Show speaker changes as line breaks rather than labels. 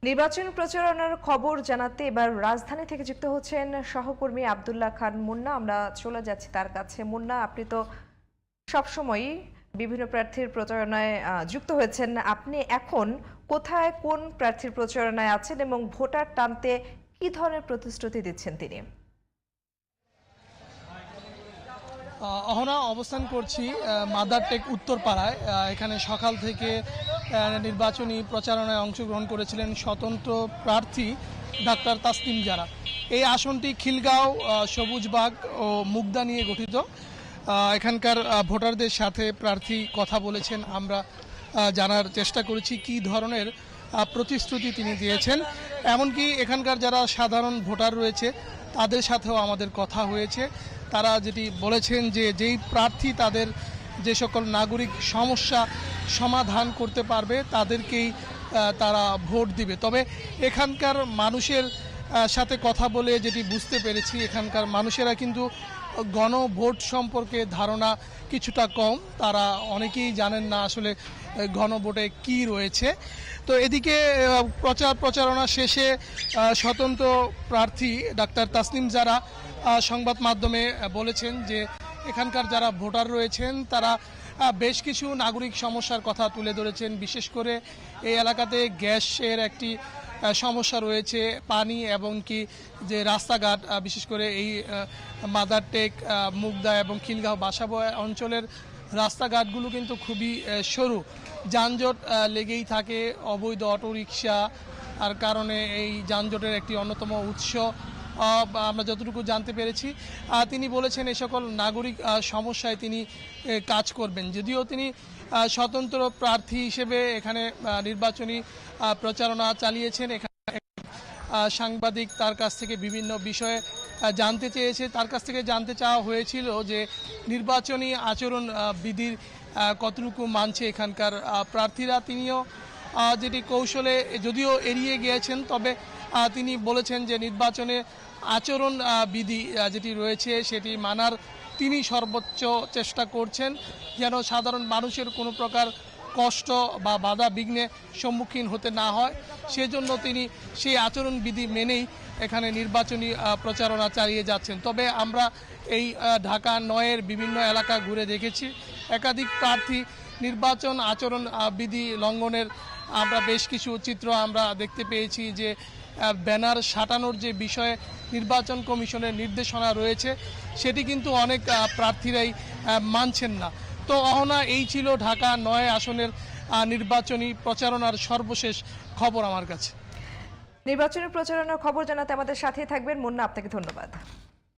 নির্বাচন প্রচারণার খবর জানাতে এবার রাজধানী থেকে যুক্ত হচ্ছেন সহকর্মী আব্দুল্লাহ খান মুন্না। আমরা চলে যাচ্ছি তার কাছে। মুন্না, আপনি তো সবসময়ই বিভিন্ন প্রার্থীর প্রচারণায় যুক্ত হয়েছেন। আপনি এখন কোথায় কোন প্রার্থীর প্রচারণায় আছেন এবং ভোটার টানতে কি ধরনের প্রতিশ্রুতি দিচ্ছেন তিনি?
অহনা অবস্থান করছি মাদারটেক উত্তরপাড়ায়। এখানে সকাল থেকে নির্বাচনী প্রচারণায় অংশগ্রহণ করেছিলেন স্বতন্ত্র প্রার্থী ডাক্তার তাসনিম জারা। এই আসনটি খিলগাঁও, সবুজবাগ ও মুগদা নিয়ে গঠিত। এখানকার ভোটারদের সাথে প্রার্থী কথা বলেছেন। আমরা জানার চেষ্টা করেছি কী ধরনের প্রতিশ্রুতি তিনি দিয়েছেন। এমনকি এখানকার যারা সাধারণ ভোটার রয়েছে তাদের সাথেও আমাদের কথা হয়েছে। তারা যেটি বলেছেন যে যেই প্রার্থী তাদের যে সকল নাগরিক সমস্যা সমাধান করতে পারবে তাদেরকেই তারা ভোট দিবে। তবে এখানকার মানুষের সাথে কথা বলে যেটি বুঝতে পেরেছি, এখানকার মানুষেরা কিন্তু গণভোট সম্পর্কে ধারণা কিছুটা কম। তারা অনেকেই জানেন না আসলে গণভোটে কি রয়েছে। তো এদিকে প্রচারণা শেষে স্বতন্ত্র প্রার্থী ডাক্তার তাসনিম জারা সংবাদ মাধ্যমে বলেছেন যে এখানকার যারা ভোটার রয়েছেন তারা বেশ কিছু নাগরিক সমস্যার কথা তুলে ধরেছেন। বিশেষ করে এই এলাকাতে গ্যাসের একটি সমস্যা রয়েছে, পানি এবং কি যে রাস্তাঘাট, বিশেষ করে এই মাদারটেক, মুগদা এবং খিলগাঁও বাসাবোয়া অঞ্চলের রাস্তাঘাটগুলো কিন্তু খুবই সরু, যানজট লেগেই থাকে। অবৈধ অটোরিকশা আর কারণে এই যানজটের একটি অন্যতম উৎস আমরা যতটুকু জানতে পেরেছি। তিনি বলেছেন এই সকল নাগরিক সমস্যায় তিনি কাজ করবেন। যদিও তিনি স্বতন্ত্র প্রার্থী হিসেবে এখানে নির্বাচনী প্রচারণা চালিয়েছেন। এখানে সাংবাদিক তার কাছ থেকে বিভিন্ন বিষয়ে জানতে চেয়েছে। তার কাছ থেকে জানতে চাওয়া হয়েছিল যে নির্বাচনী আচরণ বিধির কতটুকু মানছে এখানকার প্রার্থীরা। তিনিও যেটি কৌশলে যদিও এড়িয়ে গিয়েছেন, তবে তিনি বলেছেন যে নির্বাচনে আচরণ বিধি যেটি রয়েছে সেটি মানার তিনি সর্বোচ্চ চেষ্টা করছেন, যেন সাধারণ মানুষের কোনো প্রকার কষ্ট বা বাধা বিঘ্নে সম্মুখীন হতে না হয়। সেজন্য তিনি সেই আচরণ বিধি মেনেই এখানে নির্বাচনী প্রচারণা চালিয়ে যাচ্ছেন। তবে আমরা এই ঢাকা ৯-এর বিভিন্ন এলাকা ঘুরে দেখেছি, একাধিক প্রার্থী নির্বাচন আচরণ বিধি লঙ্ঘনের আমরা বেশ কিছু চিত্র আমরা দেখতে পেয়েছি। যে ব্যানার সাটানোর যে বিষয়ে নির্বাচন কমিশনের নির্দেশনা রয়েছে সেটি কিন্তু অনেক প্রার্থীরাই মানছেন না। তো অহনা, এই ছিল ঢাকা ৯ আসনের নির্বাচনী প্রচারণার সর্বশেষ খবর আমার কাছে।
নির্বাচনী প্রচারণার খবর জানাতে আমাদের সাথেই থাকবেন মুন্না, আপনাকে ধন্যবাদ।